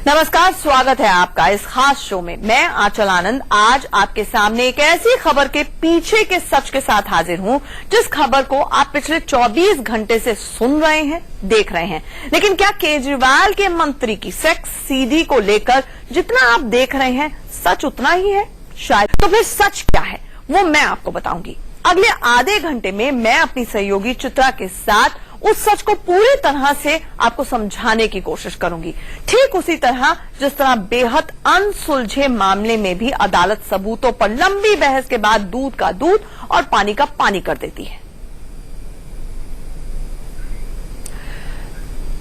नमस्कार, स्वागत है आपका इस खास शो में। मैं आंचल आनंद आज आपके सामने एक ऐसी खबर के पीछे के सच के साथ हाजिर हूं जिस खबर को आप पिछले 24 घंटे से सुन रहे हैं, देख रहे हैं। लेकिन क्या केजरीवाल के मंत्री की सेक्स सीडी को लेकर जितना आप देख रहे हैं सच उतना ही है? शायद। तो फिर सच क्या है वो मैं आपको बताऊंगी। अगले आधे घंटे में मैं अपनी सहयोगी चित्रा के साथ उस सच को पूरी तरह से आपको समझाने की कोशिश करूंगी, ठीक उसी तरह जिस तरह बेहद अनसुलझे मामले में भी अदालत सबूतों पर लंबी बहस के बाद दूध का दूध और पानी का पानी कर देती है।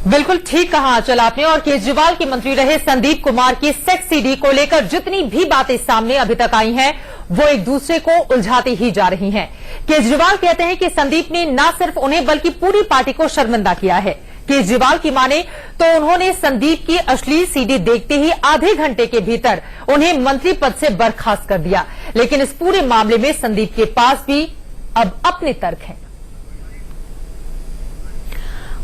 बिल्कुल ठीक कहा आंचल आपने। और केजरीवाल के मंत्री रहे संदीप कुमार की सेक्स सीडी को लेकर जितनी भी बातें सामने अभी तक आई हैं वो एक दूसरे को उलझाती ही जा रही हैं। केजरीवाल कहते हैं कि संदीप ने न सिर्फ उन्हें बल्कि पूरी पार्टी को शर्मिंदा किया है। केजरीवाल की माने तो उन्होंने संदीप की अश्लील सीडी देखते ही आधे घंटे के भीतर उन्हें मंत्री पद से बर्खास्त कर दिया। लेकिन इस पूरे मामले में संदीप के पास भी अब अपने तर्क हैं।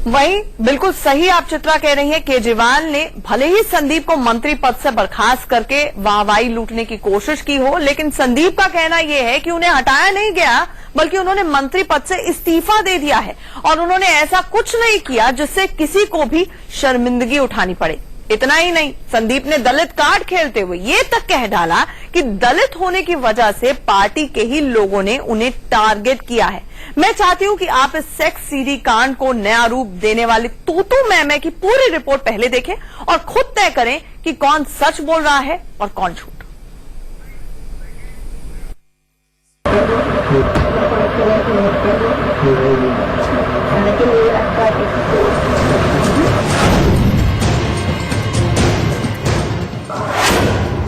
वहीं बिल्कुल सही आप चित्रा कह रही हैं, केजरीवाल ने भले ही संदीप को मंत्री पद से बर्खास्त करके वाहवाही लूटने की कोशिश की हो, लेकिन संदीप का कहना यह है कि उन्हें हटाया नहीं गया बल्कि उन्होंने मंत्री पद से इस्तीफा दे दिया है और उन्होंने ऐसा कुछ नहीं किया जिससे किसी को भी शर्मिंदगी उठानी पड़े। इतना ही नहीं, संदीप ने दलित कार्ड खेलते हुए ये तक कह डाला कि दलित होने की वजह से पार्टी के ही लोगों ने उन्हें टारगेट किया है। मैं चाहती हूं कि आप इस सेक्स सीडी कांड को नया रूप देने वाली तूतू मैमे की पूरी रिपोर्ट पहले देखें और खुद तय करें कि कौन सच बोल रहा है और कौन झूठ।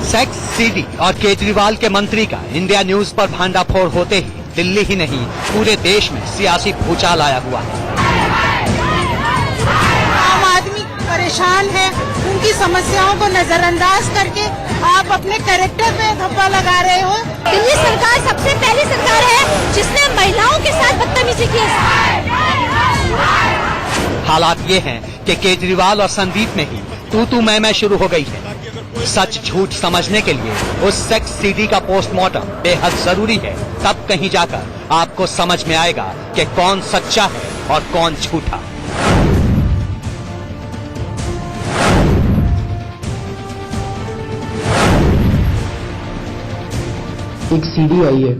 सेक्स सीडी और केजरीवाल के मंत्री का इंडिया न्यूज पर भांडाफोड़ होते ही दिल्ली ही नहीं पूरे देश में सियासी भूचाल आया हुआ है। आम आदमी परेशान है, उनकी समस्याओं को नजरअंदाज करके आप अपने कैरेक्टर पे धब्बा लगा रहे हो। दिल्ली सरकार सबसे पहली सरकार है जिसने महिलाओं के साथ बदतमीजी की है। हालात ये हैं कि केजरीवाल और संदीप में ही तू मैं शुरू हो गई है। सच झूठ समझने के लिए उस सेक्स सीडी का पोस्टमार्टम बेहद जरूरी है, तब कहीं जाकर आपको समझ में आएगा कि कौन सच्चा है और कौन झूठा। एक सीडी आई है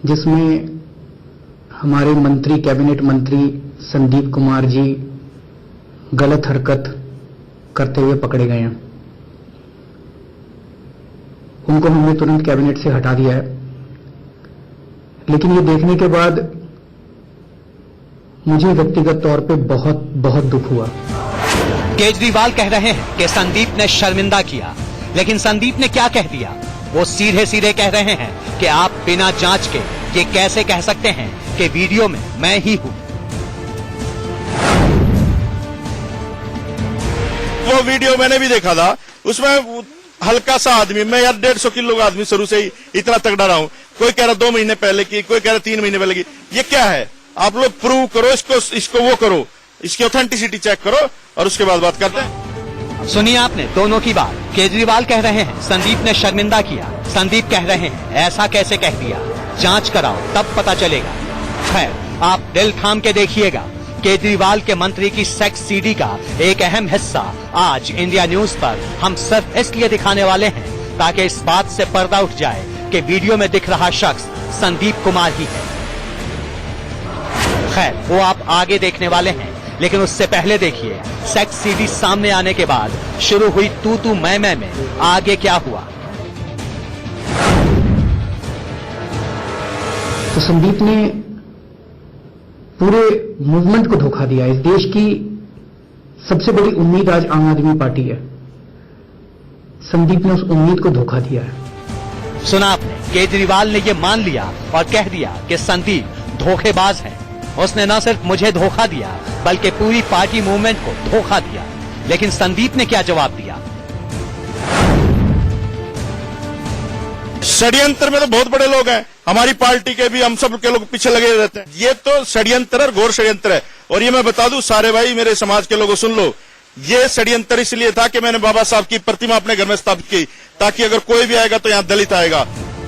जिसमें हमारे मंत्री, कैबिनेट मंत्री संदीप कुमार जी गलत हरकत करते हुए पकड़े गए हैं। उनको हमने तुरंत कैबिनेट से हटा दिया है। लेकिन ये देखने के बाद मुझे व्यक्तिगत तौर पे बहुत बहुत दुख हुआ। केजरीवाल कह रहे हैं कि संदीप ने शर्मिंदा किया, लेकिन संदीप ने क्या कह दिया? वो सीधे सीधे कह रहे हैं कि आप बिना जांच के ये कैसे कह सकते हैं कि वीडियो में मैं ही हूं। वो वीडियो मैंने भी देखा था, उसमें हल्का सा आदमी, मैं यार 150 किलो का आदमी शुरू से ही इतना तगड़ा रहा हूं। कोई कह रहा 2 महीने पहले की, कोई कह रहा 3 महीने पहले की। ये क्या है? आप लोग प्रूव करो इसको वो करो, इसकी ऑथेंटिसिटी चेक करो और उसके बाद बात करते हैं। सुनिए आपने दोनों की बात। केजरीवाल कह रहे हैं संदीप ने शर्मिंदा किया, संदीप कह रहे हैं ऐसा कैसे कह दिया, जांच कराओ तब पता चलेगा। खैर, आप दिल थाम के देखिएगा। केजरीवाल के मंत्री की सेक्स सीडी का एक अहम हिस्सा आज इंडिया न्यूज पर हम सिर्फ इसलिए दिखाने वाले हैं ताकि इस बात से पर्दा उठ जाए कि वीडियो में दिख रहा शख्स संदीप कुमार ही है। खैर, वो आप आगे देखने वाले हैं, लेकिन उससे पहले देखिए सेक्स सीडी सामने आने के बाद शुरू हुई तू मैं में आगे क्या हुआ। तो संदीप ने पूरे मूवमेंट को धोखा दिया। इस देश की सबसे बड़ी उम्मीद आज आम आदमी पार्टी है। संदीप ने उस उम्मीद को धोखा दिया है। सुना आपने, केजरीवाल ने ये मान लिया और कह दिया कि संदीप धोखेबाज है। उसने न सिर्फ मुझे धोखा दिया बल्कि पूरी पार्टी मूवमेंट को धोखा दिया। लेकिन संदीप ने क्या जवाब दिया? षड्यंत्र में तो बहुत बड़े लोग हैं, हमारी पार्टी के भी, हम सब के लोग पीछे लगे रहते हैं। ये तो षड्यंत्र है, घोर षड्यंत्र है। और ये मैं बता दूं सारे भाई, मेरे समाज के लोगों सुन लो, ये षड्यंत्र इसलिए था कि मैंने बाबा साहब की प्रतिमा अपने घर में स्थापित की, ताकि अगर कोई भी आएगा तो यहाँ दलित आएगा।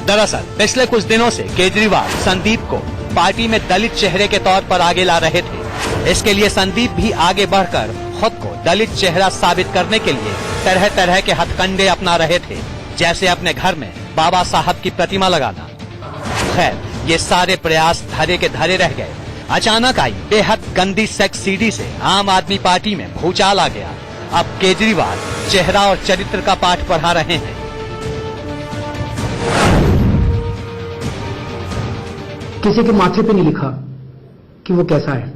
दरअसल पिछले कुछ दिनों से केजरीवाल संदीप को पार्टी में दलित चेहरे के तौर पर आगे ला रहे थे। इसके लिए संदीप भी आगे बढ़कर खुद को दलित चेहरा साबित करने के लिए तरह तरह के हथकंडे अपना रहे थे, जैसे अपने घर में बाबा साहब की प्रतिमा लगाना। खैर, ये सारे प्रयास धरे के धरे रह गए। अचानक आई बेहद गंदी सेक्स सीडी से आम आदमी पार्टी में भूचाल आ गया। अब केजरीवाल चेहरा और चरित्र का पाठ पढ़ा रहे हैं। किसी के माथे पे नहीं लिखा कि वो कैसा है,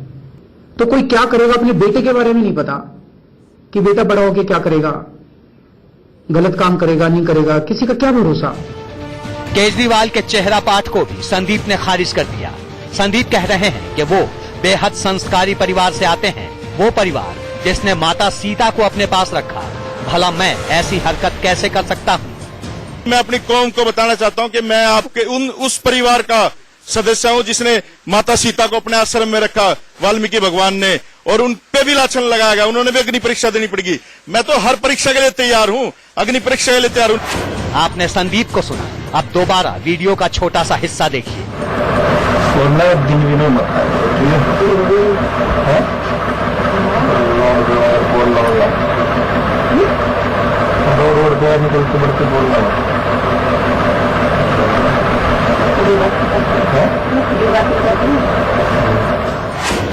तो कोई क्या करेगा अपने बेटे के बारे में नहीं पता कि बेटा बड़ा होके क्या करेगा, गलत काम करेगा नहीं करेगा, किसी का क्या भरोसा। केजरीवाल के चेहरा पाठ को भी संदीप ने खारिज कर दिया। संदीप कह रहे हैं कि वो बेहद संस्कारी परिवार से आते हैं, वो परिवार जिसने माता सीता को अपने पास रखा। भला मैं ऐसी हरकत कैसे कर सकता हूँ? मैं अपनी कौम को बताना चाहता हूँ कि मैं आपके उस परिवार का सदस्य हूँ जिसने माता सीता को अपने आश्रम में रखा, वाल्मीकि भगवान ने, और उन पे भी लाछन लगाया गया। उन्होंने भी अग्नि परीक्षा देनी पड़ेगी। मैं तो हर परीक्षा के लिए तैयार हूँ, अग्नि परीक्षा के लिए तैयार हूँ। आपने संदीप को सुना, अब दोबारा वीडियो का छोटा सा हिस्सा देखिए।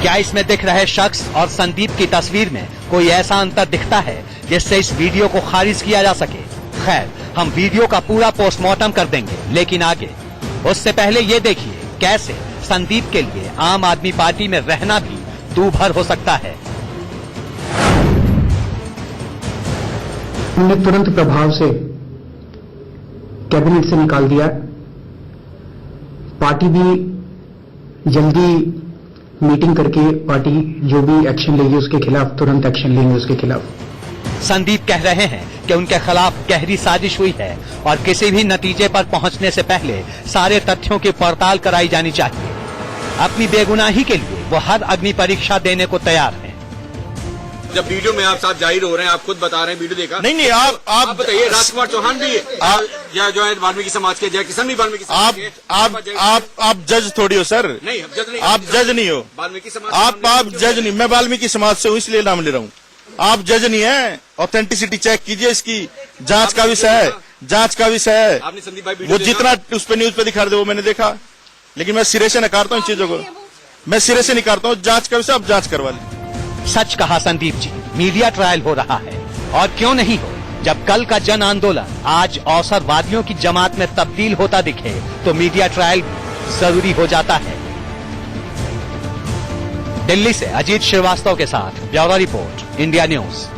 क्या इसमें दिख रहे शख्स और संदीप की तस्वीर में कोई ऐसा अंतर दिखता है जिससे इस वीडियो को खारिज किया जा सके? खैर, हम वीडियो का पूरा पोस्टमार्टम कर देंगे, लेकिन आगे उससे पहले ये देखिए कैसे संदीप के लिए आम आदमी पार्टी में रहना भी दूभर हो सकता है। हमने तुरंत प्रभाव से कैबिनेट से निकाल दिया। पार्टी भी जल्दी मीटिंग करके पार्टी जो भी एक्शन लेगी उसके खिलाफ तुरंत एक्शन लेंगे उसके खिलाफ। संदीप कह रहे हैं कि उनके खिलाफ गहरी साजिश हुई है और किसी भी नतीजे पर पहुंचने से पहले सारे तथ्यों की पड़ताल कराई जानी चाहिए। अपनी बेगुनाही के लिए वो हर अग्नि परीक्षा देने को तैयार हैं। जब वीडियो में आप साथ जाहिर हो रहे हैं, आप खुद बता रहे हैं, वीडियो देखा? नहीं, आप बताइए, राजकुमार चौहान भी या जो है वाल्मीकि समाज के, जय किशन भी वाल्मीकि समाज के। आप जज थोड़ी हो सर। नहीं, जज नहीं, आप जज नहीं हो। वाल्मीकि समाज आप जज नहीं। मैं वाल्मीकि समाज से हूँ, इसलिए नाम ले रहा हूँ। आप जज नहीं है। ऑथेंटिसिटी चेक कीजिए, इसकी जांच का विषय है, जांच का विषय है। आपने संदीप भाई वो जितना उस पर न्यूज पे दिखा रहे वो मैंने देखा, लेकिन मैं सिरे से नकारता हूँ इन चीजों को। मैं सिरे से निकारता हूँ। जांच का विषय, अब जांच करवा लें। सच कहा संदीप जी, मीडिया ट्रायल हो रहा है, और क्यों नहीं हो। जब कल का जन आंदोलन आज अवसरवादियों की जमात में तब्दील होता दिखे तो मीडिया ट्रायल जरूरी हो जाता है। दिल्ली से अजीत श्रीवास्तव के साथ ब्यूरो रिपोर्ट, इंडिया न्यूज।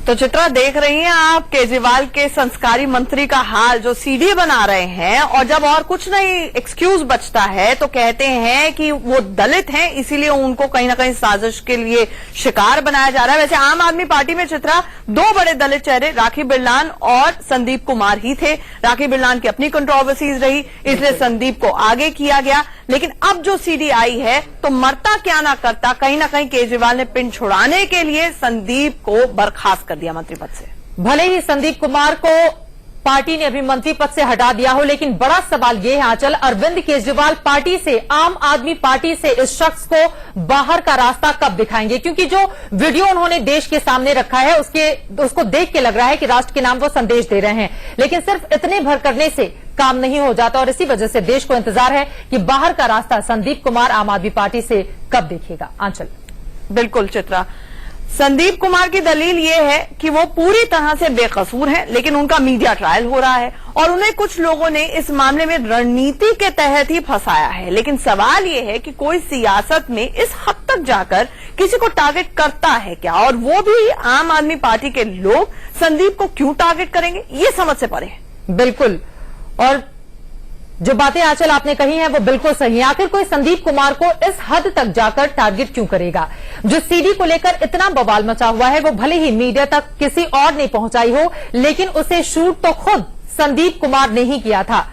तो चित्रा देख रही हैं आप केजरीवाल के संस्कारी मंत्री का हाल, जो सीडी बना रहे हैं, और जब और कुछ नहीं एक्सक्यूज बचता है तो कहते हैं कि वो दलित हैं, इसीलिए उनको कहीं ना कहीं साजिश के लिए शिकार बनाया जा रहा है। वैसे आम आदमी पार्टी में चित्रा दो बड़े दलित चेहरे राखी बिरलान और संदीप कुमार ही थे। राखी बिरलान की अपनी कंट्रोवर्सीज रही, इसलिए संदीप को आगे किया गया। लेकिन अब जो सीडी आई है तो मरता क्या ना करता, कहीं ना कहीं केजरीवाल ने पिन छुड़ाने के लिए संदीप को बर्खास्त कर दिया मंत्री पद से। भले ही संदीप कुमार को पार्टी ने अभी मंत्री पद से हटा दिया हो, लेकिन बड़ा सवाल ये है आंचल, अरविंद केजरीवाल पार्टी से, आम आदमी पार्टी से इस शख्स को बाहर का रास्ता कब दिखाएंगे? क्योंकि जो वीडियो उन्होंने देश के सामने रखा है उसको देख के लग रहा है कि राष्ट्र के नाम वो संदेश दे रहे हैं, लेकिन सिर्फ इतने भर करने से काम नहीं हो जाता, और इसी वजह से देश को इंतजार है कि बाहर का रास्ता संदीप कुमार आम आदमी पार्टी से कब देखेगा। आंचल। बिल्कुल चित्रा, संदीप कुमार की दलील ये है कि वो पूरी तरह से बेकसूर हैं, लेकिन उनका मीडिया ट्रायल हो रहा है और उन्हें कुछ लोगों ने इस मामले में रणनीति के तहत ही फंसाया है। लेकिन सवाल ये है कि कोई सियासत में इस हद तक जाकर किसी को टारगेट करता है क्या, और वो भी आम आदमी पार्टी के लोग संदीप को क्यों टारगेट करेंगे, ये समझ से परे है। बिल्कुल, और जो बातें आंचल आपने कही हैं वो बिल्कुल सही है। आखिर कोई संदीप कुमार को इस हद तक जाकर टारगेट क्यों करेगा? जो सीडी को लेकर इतना बवाल मचा हुआ है वो भले ही मीडिया तक किसी और ने पहुंचाई हो, लेकिन उसे शूट तो खुद संदीप कुमार ने ही किया था।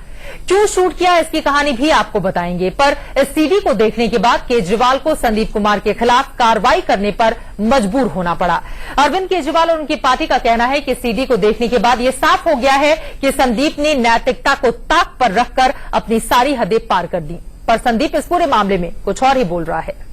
क्यों शूट किया इसकी कहानी भी आपको बताएंगे। पर इस सीडी को देखने के बाद केजरीवाल को संदीप कुमार के खिलाफ कार्रवाई करने पर मजबूर होना पड़ा। अरविंद केजरीवाल और उनकी पार्टी का कहना है कि सीडी को देखने के बाद यह साफ हो गया है कि संदीप ने नैतिकता को ताक पर रखकर अपनी सारी हदें पार कर दी। पर संदीप इस पूरे मामले में कुछ और ही बोल रहा है।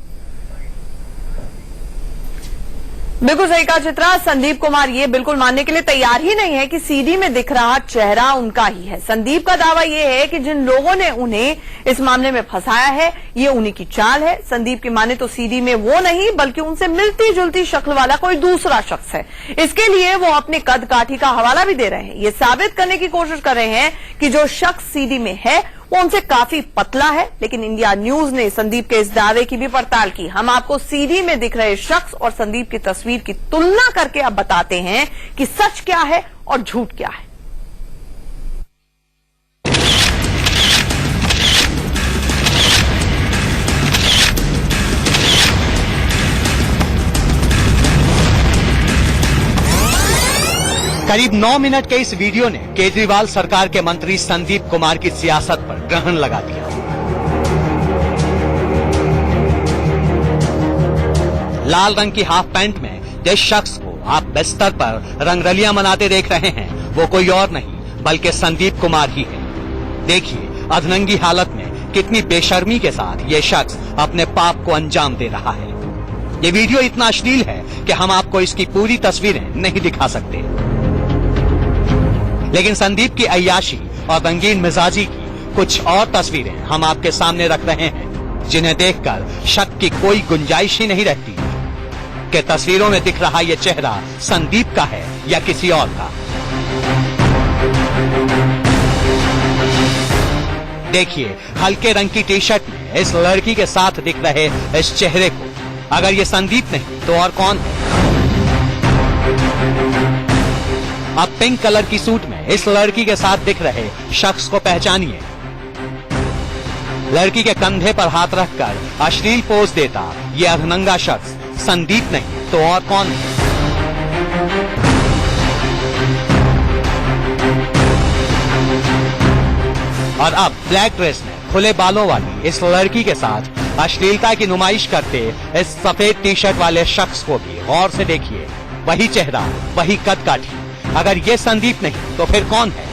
बिल्कुल सही कहा चित्रा। संदीप कुमार ये बिल्कुल मानने के लिए तैयार ही नहीं है कि सीडी में दिख रहा चेहरा उनका ही है। संदीप का दावा ये है कि जिन लोगों ने उन्हें इस मामले में फंसाया है ये उन्हीं की चाल है। संदीप की माने तो सीडी में वो नहीं बल्कि उनसे मिलती जुलती शक्ल वाला कोई दूसरा शख्स है। इसके लिए वो अपने कद काठी का हवाला भी दे रहे हैं। ये साबित करने की कोशिश कर रहे हैं कि जो शख्स सीडी में है वो उनसे काफी पतला है। लेकिन इंडिया न्यूज ने संदीप के इस दावे की भी पड़ताल की। हम आपको सीडी में दिख रहे शख्स और संदीप की तस्वीर की तुलना करके अब बताते हैं कि सच क्या है और झूठ क्या है। करीब 9 मिनट के इस वीडियो ने केजरीवाल सरकार के मंत्री संदीप कुमार की सियासत पर ग्रहण लगा दिया। लाल रंग की हाफ पैंट में जिस शख्स को आप बिस्तर पर रंगरलियां मनाते देख रहे हैं वो कोई और नहीं बल्कि संदीप कुमार ही है। देखिए अधनंगी हालत में कितनी बेशर्मी के साथ ये शख्स अपने पाप को अंजाम दे रहा है। ये वीडियो इतना अश्लील है कि हम आपको इसकी पूरी तस्वीरें नहीं दिखा सकते, लेकिन संदीप की अय्याशी और रंगीन मिजाजी की कुछ और तस्वीरें हम आपके सामने रख रहे हैं जिन्हें देखकर शक की कोई गुंजाइश ही नहीं रहती कि तस्वीरों में दिख रहा यह चेहरा संदीप का है या किसी और का। देखिए हल्के रंग की टी शर्ट में इस लड़की के साथ दिख रहे इस चेहरे को। अगर ये संदीप नहीं तो और कौन है? अब पिंक कलर की सूट में इस लड़की के साथ दिख रहे शख्स को पहचानिए। लड़की के कंधे पर हाथ रखकर अश्लील पोज देता ये अधनंगा शख्स संदीप नहीं तो और कौन है? और अब ब्लैक ड्रेस में खुले बालों वाली इस लड़की के साथ अश्लीलता की नुमाइश करते इस सफेद टी शर्ट वाले शख्स को भी गौर से देखिए। वही चेहरा, वही कद काठी। अगर ये संदीप नहीं तो फिर कौन है?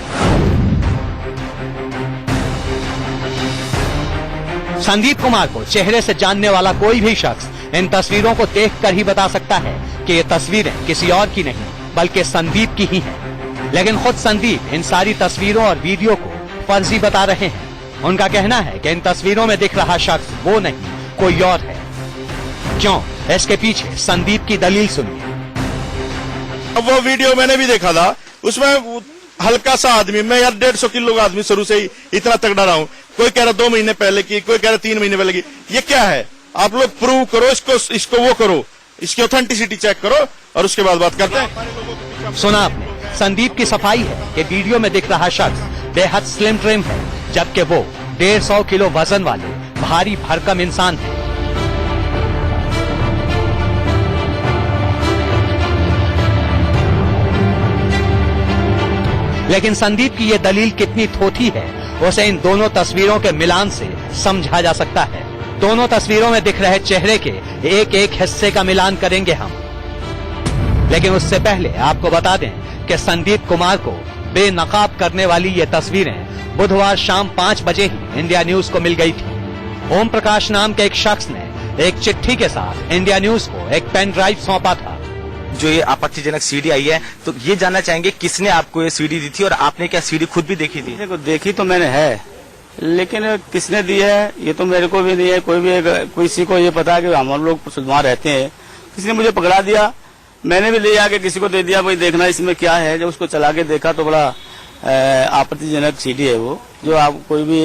संदीप कुमार को चेहरे से जानने वाला कोई भी शख्स इन तस्वीरों को देखकर ही बता सकता है कि ये तस्वीरें किसी और की नहीं बल्कि संदीप की ही हैं। लेकिन खुद संदीप इन सारी तस्वीरों और वीडियो को फर्जी बता रहे हैं। उनका कहना है कि इन तस्वीरों में दिख रहा शख्स वो नहीं कोई और है। क्यों? इसके पीछे संदीप की दलील सुनिए। अब वो वीडियो मैंने भी देखा था, उसमें हल्का सा आदमी, मैं यार 150 किलो का आदमी शुरू से ही इतना तगड़ा रहा हूँ। कोई कह रहा 2 महीने पहले की, कोई कह रहा 3 महीने पहले की। ये क्या है? आप लोग प्रूव करो, इसको वो करो, इसकी ऑथेंटिसिटी चेक करो और उसके बाद बात करते हैं। सुना आपने, संदीप की सफाई है कि वीडियो में दिख रहा शख्स बेहद स्लिम ट्रिम है जबकि वो 150 किलो वजन वाले भारी भरकम इंसान है। लेकिन संदीप की ये दलील कितनी थोथी है उसे इन दोनों तस्वीरों के मिलान से समझा जा सकता है। दोनों तस्वीरों में दिख रहे चेहरे के एक एक हिस्से का मिलान करेंगे हम, लेकिन उससे पहले आपको बता दें कि संदीप कुमार को बेनकाब करने वाली ये तस्वीरें बुधवार शाम 5 बजे ही इंडिया न्यूज को मिल गई थी। ओम प्रकाश नाम के एक शख्स ने एक चिट्ठी के साथ इंडिया न्यूज को एक पेन ड्राइव सौंपा था। जो ये आपत्तिजनक सीडी आई है, तो ये जानना चाहेंगे किसने आपको ये सीडी दी थी और आपने क्या सीडी खुद भी देखी थी? देखी तो मैंने है, लेकिन किसने दी है ये तो मेरे को भी नहीं है। किसी को ये पता है कि हम लोग वहाँ रहते हैं, किसी ने मुझे पकड़ा दिया, मैंने भी ले आके किसी को दे दिया, भाई देखना इसमें क्या है। जब उसको चला के देखा तो बड़ा आपत्तिजनक सीडी है वो, जो आप कोई भी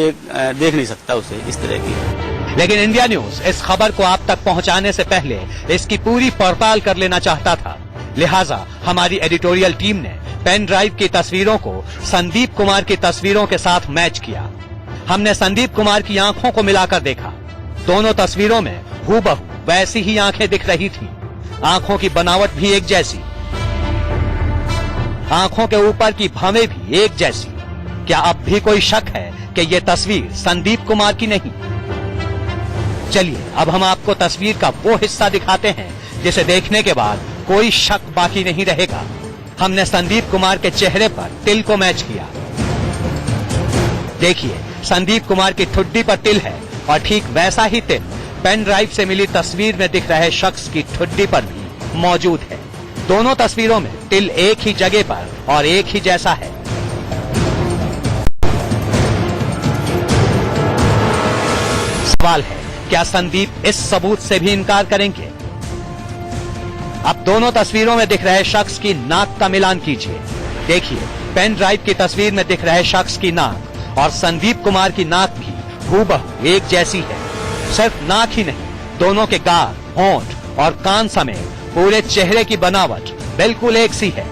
देख नहीं सकता उसे इस तरह की। लेकिन इंडिया न्यूज इस खबर को आप तक पहुंचाने से पहले इसकी पूरी पड़ताल कर लेना चाहता था। लिहाजा हमारी एडिटोरियल टीम ने पेन ड्राइव की तस्वीरों को संदीप कुमार की तस्वीरों के साथ मैच किया। हमने संदीप कुमार की आंखों को मिलाकर देखा। दोनों तस्वीरों में हूबहू वैसी ही आंखें दिख रही थी। आंखों की बनावट भी एक जैसी, आंखों के ऊपर की भवें भी एक जैसी। क्या अब भी कोई शक है कि ये तस्वीर संदीप कुमार की नहीं? चलिए अब हम आपको तस्वीर का वो हिस्सा दिखाते हैं जिसे देखने के बाद कोई शक बाकी नहीं रहेगा। हमने संदीप कुमार के चेहरे पर तिल को मैच किया। देखिए, संदीप कुमार की ठुड्डी पर तिल है और ठीक वैसा ही तिल पेन ड्राइव से मिली तस्वीर में दिख रहे शख्स की ठुड्डी पर भी मौजूद है। दोनों तस्वीरों में तिल एक ही जगह पर और एक ही जैसा है। सवाल है, क्या संदीप इस सबूत से भी इनकार करेंगे? अब दोनों तस्वीरों में दिख रहे शख्स की नाक का मिलान कीजिए। देखिए, पेन ड्राइव की तस्वीर में दिख रहे शख्स की नाक और संदीप कुमार की नाक भी हूबहू एक जैसी है। सिर्फ नाक ही नहीं, दोनों के गाल, होंठ और कान समेत पूरे चेहरे की बनावट बिल्कुल एक सी है।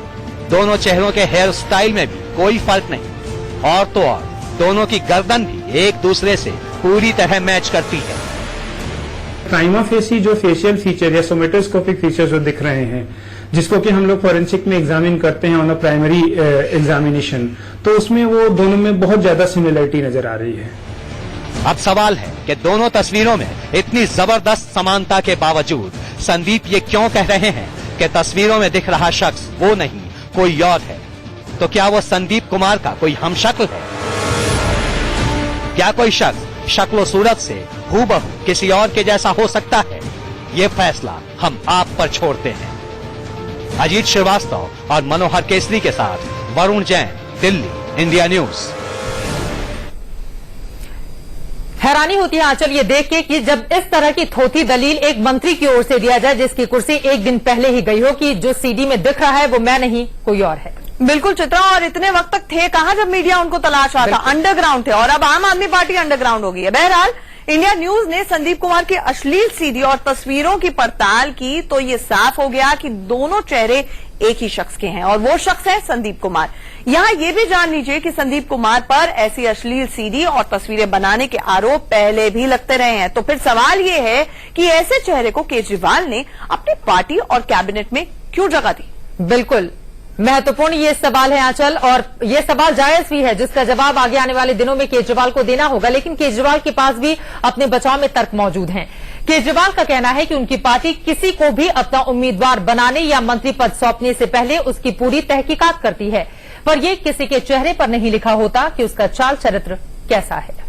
दोनों चेहरों के हेयर स्टाइल में भी कोई फर्क नहीं। और तो और दोनों की गर्दन भी एक दूसरे से पूरी तरह मैच करती है। प्राइमा फेसी जो फेशियल फीचर या सोमेटोस्कोपिक फीचर जो दिख रहे हैं, जिसको कि हम लोग फॉरेंसिक में एग्जामिन करते हैं ऑन अ प्राइमरी एग्जामिनेशन, तो उसमें वो दोनों में बहुत ज्यादा सिमिलरिटी नजर आ रही है। अब सवाल है कि दोनों तस्वीरों में इतनी जबरदस्त समानता के बावजूद संदीप ये क्यों कह रहे हैं कि तस्वीरों में दिख रहा शख्स वो नहीं कोई और है? तो क्या वो संदीप कुमार का कोई हमशक्ल है? क्या कोई शख्स शक्ल सूरत से हूबहू किसी और के जैसा हो सकता है? ये फैसला हम आप पर छोड़ते हैं। अजीत श्रीवास्तव और मनोहर केसरी के साथ वरुण जैन, दिल्ली, इंडिया न्यूज। हैरानी होती है आंचल ये देख के कि जब इस तरह की थोथी दलील एक मंत्री की ओर से दिया जाए जिसकी कुर्सी एक दिन पहले ही गई हो कि जो सीडी में दिख रहा है वो मैं नहीं कोई और है। बिल्कुल चित्रा, और इतने वक्त तक थे कहां जब मीडिया उनको तलाश रहा था? अंडरग्राउंड थे, और अब आम आदमी पार्टी अंडरग्राउंड हो गई है। बहरहाल इंडिया न्यूज ने संदीप कुमार की अश्लील सीडी और तस्वीरों की पड़ताल की तो ये साफ हो गया कि दोनों चेहरे एक ही शख्स के हैं और वो शख्स है संदीप कुमार। यहां ये भी जान लीजिए कि संदीप कुमार पर ऐसी अश्लील सीडी और तस्वीरें बनाने के आरोप पहले भी लगते रहे हैं। तो फिर सवाल ये है कि ऐसे चेहरे को केजरीवाल ने अपनी पार्टी और कैबिनेट में क्यों जगह दी? बिल्कुल महत्वपूर्ण ये सवाल है आंचल, और ये सवाल जायज भी है जिसका जवाब आगे आने वाले दिनों में केजरीवाल को देना होगा। लेकिन केजरीवाल के पास भी अपने बचाव में तर्क मौजूद हैं। केजरीवाल का कहना है कि उनकी पार्टी किसी को भी अपना उम्मीदवार बनाने या मंत्री पद सौंपने से पहले उसकी पूरी तहकीकात करती है, पर यह किसी के चेहरे पर नहीं लिखा होता कि उसका चाल चरित्र कैसा है।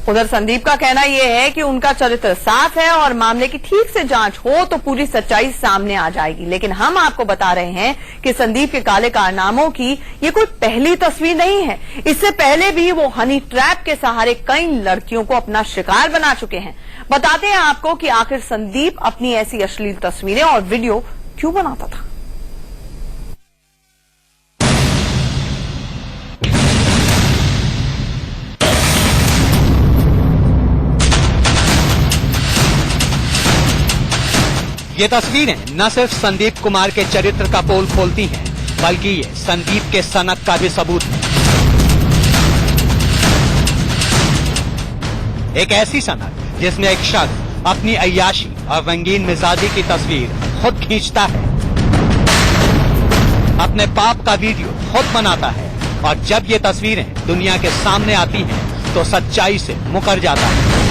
उधर संदीप का कहना यह है कि उनका चरित्र साफ है और मामले की ठीक से जांच हो तो पूरी सच्चाई सामने आ जाएगी। लेकिन हम आपको बता रहे हैं कि संदीप के काले कारनामों की ये कोई पहली तस्वीर नहीं है। इससे पहले भी वो हनी ट्रैप के सहारे कई लड़कियों को अपना शिकार बना चुके हैं। बताते हैं आपको कि आखिर संदीप अपनी ऐसी अश्लील तस्वीरें और वीडियो क्यों बनाता था। ये तस्वीरें न सिर्फ संदीप कुमार के चरित्र का पोल खोलती हैं, बल्कि ये संदीप के सनक का भी सबूत है। एक ऐसी सनक जिसमें एक शख्स अपनी अय्याशी और रंगीन मिजाजी की तस्वीर खुद खींचता है, अपने पाप का वीडियो खुद बनाता है, और जब ये तस्वीरें दुनिया के सामने आती हैं तो सच्चाई से मुकर जाता है।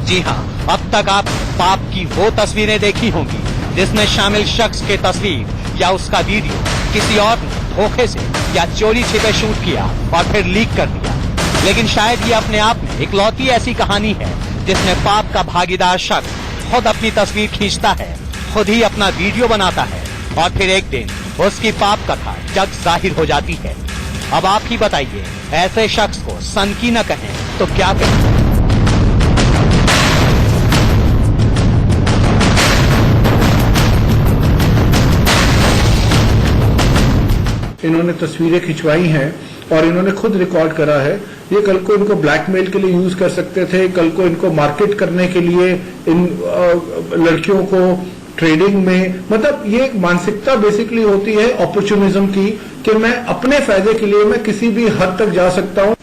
जी हाँ, अब तक आप पाप की वो तस्वीरें देखी होंगी जिसमें शामिल शख्स की तस्वीर या उसका वीडियो किसी और ने धोखे से या चोरी छिपे शूट किया और फिर लीक कर दिया। लेकिन शायद ये अपने आप में इकलौती ऐसी कहानी है जिसमें पाप का भागीदार शख्स खुद अपनी तस्वीर खींचता है, खुद ही अपना वीडियो बनाता है और फिर एक दिन उसकी पाप कथा जग जाहिर हो जाती है। अब आप ही बताइए, ऐसे शख्स को सनकी न कहें तो क्या कहें? इन्होंने तस्वीरें खिंचवाई हैं और इन्होंने खुद रिकॉर्ड करा है। ये कल को इनको ब्लैकमेल के लिए यूज कर सकते थे, कल को इनको मार्केट करने के लिए इन लड़कियों को ट्रेडिंग में, मतलब ये एक मानसिकता बेसिकली होती है अपॉर्चुनिज्म की कि मैं अपने फायदे के लिए मैं किसी भी हद तक जा सकता हूं।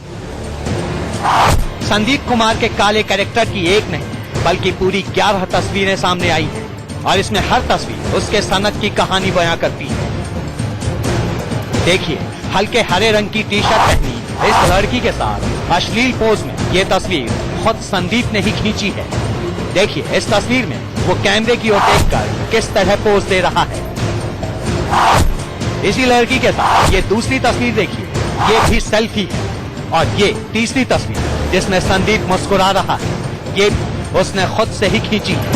संदीप कुमार के काले कैरेक्टर की एक नहीं बल्कि पूरी 11 तस्वीरें सामने आई हैं। और इसमें हर तस्वीर उसके सनद की कहानी बयां करती है। देखिए, हल्के हरे रंग की टी शर्ट पहनी इस लड़की के साथ अश्लील पोज में ये तस्वीर खुद संदीप ने ही खींची है। देखिए, इस तस्वीर में वो कैमरे की ओर देखकर किस तरह पोज दे रहा है। इसी लड़की के साथ ये दूसरी तस्वीर देखिए, ये भी सेल्फी है। और ये तीसरी तस्वीर जिसमें संदीप मुस्कुरा रहा है, ये भी उसने खुद से ही खींची है।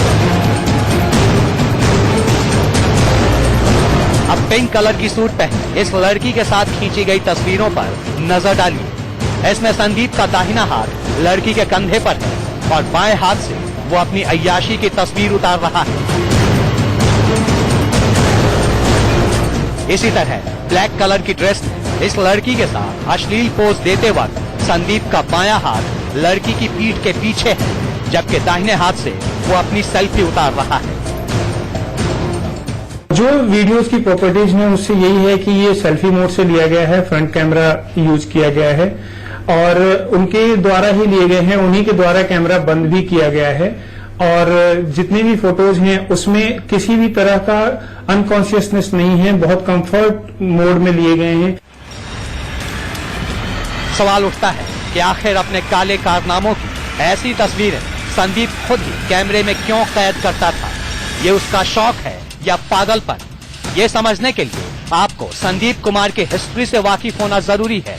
अब पिंक कलर की सूट पहने इस लड़की के साथ खींची गई तस्वीरों पर नजर डालिए। इसमें संदीप का दाहिना हाथ लड़की के कंधे पर है और बाएं हाथ से वो अपनी अय्याशी की तस्वीर उतार रहा है। इसी तरह ब्लैक कलर की ड्रेस में इस लड़की के साथ अश्लील पोज देते वक्त संदीप का बायां हाथ लड़की की पीठ के पीछे है, जबकि दाहिने हाथ से वो अपनी सेल्फी उतार रहा है। जो वीडियोस की प्रॉपर्टीज हैं उससे यही है कि ये सेल्फी मोड से लिया गया है, फ्रंट कैमरा यूज किया गया है और उनके द्वारा ही लिए गए हैं, उन्हीं के द्वारा कैमरा बंद भी किया गया है। और जितने भी फोटोज हैं उसमें किसी भी तरह का अनकॉन्शियसनेस नहीं है, बहुत कंफर्ट मोड में लिए गए हैं। सवाल उठता है कि आखिर अपने काले कारनामों की ऐसी तस्वीरें संदीप खुद ही कैमरे में क्यों कैद करता था? ये उसका शौक है या पागलपन? ये समझने के लिए आपको संदीप कुमार की हिस्ट्री से वाकिफ होना जरूरी है।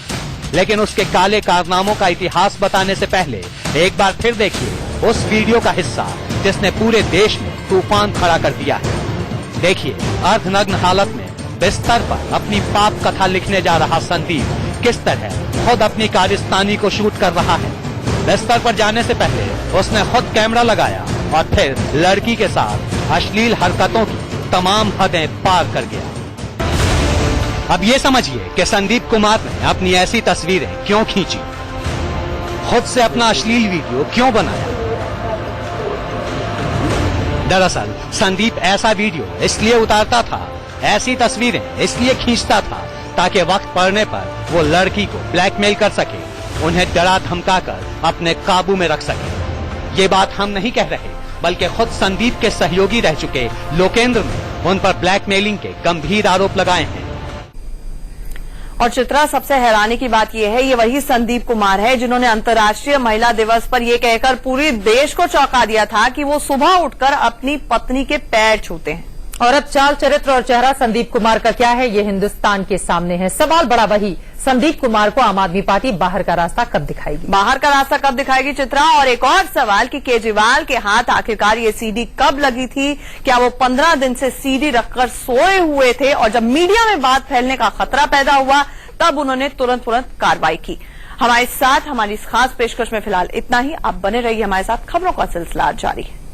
लेकिन उसके काले कारनामों का इतिहास बताने से पहले एक बार फिर देखिए उस वीडियो का हिस्सा जिसने पूरे देश में तूफान खड़ा कर दिया है। देखिए, अर्धनग्न हालत में बिस्तर पर अपनी पाप कथा लिखने जा रहा संदीप किस तरह खुद अपनी कारस्तानी को शूट कर रहा है। बिस्तर पर जाने से पहले उसने खुद कैमरा लगाया और फिर लड़की के साथ अश्लील हरकतों की तमाम हदें पार कर गया। अब ये समझिए कि संदीप कुमार ने अपनी ऐसी तस्वीरें क्यों खींची, खुद से अपना अश्लील वीडियो क्यों बनाया। दरअसल संदीप ऐसा वीडियो इसलिए उतारता था, ऐसी तस्वीरें इसलिए खींचता था ताकि वक्त पड़ने पर वो लड़की को ब्लैकमेल कर सके, उन्हें डरा धमकाकर अपने काबू में रख सके। ये बात हम नहीं कह रहे, बल्कि खुद संदीप के सहयोगी रह चुके लोकेंद्र ने उन पर ब्लैकमेलिंग के गंभीर आरोप लगाए हैं। और चित्रा, सबसे हैरानी की बात यह है, ये वही संदीप कुमार है जिन्होंने अंतर्राष्ट्रीय महिला दिवस पर यह कहकर पूरे देश को चौंका दिया था कि वो सुबह उठकर अपनी पत्नी के पैर छूते हैं। और अब चाल चरित्र और चेहरा संदीप कुमार का क्या है, ये हिंदुस्तान के सामने है। सवाल बड़ा वही, संदीप कुमार को आम आदमी पार्टी बाहर का रास्ता कब दिखाएगी? बाहर का रास्ता कब दिखाएगी चित्रा? और एक और सवाल कि केजरीवाल के हाथ आखिरकार ये सीडी कब लगी थी? क्या वो 15 दिन से सीडी रखकर सोए हुए थे और जब मीडिया में बात फैलने का खतरा पैदा हुआ तब उन्होंने तुरंत कार्रवाई की? हमारे साथ हमारी इस खास पेशकश में फिलहाल इतना ही। आप बने रहिए हमारे साथ, खबरों का सिलसिला जारी है।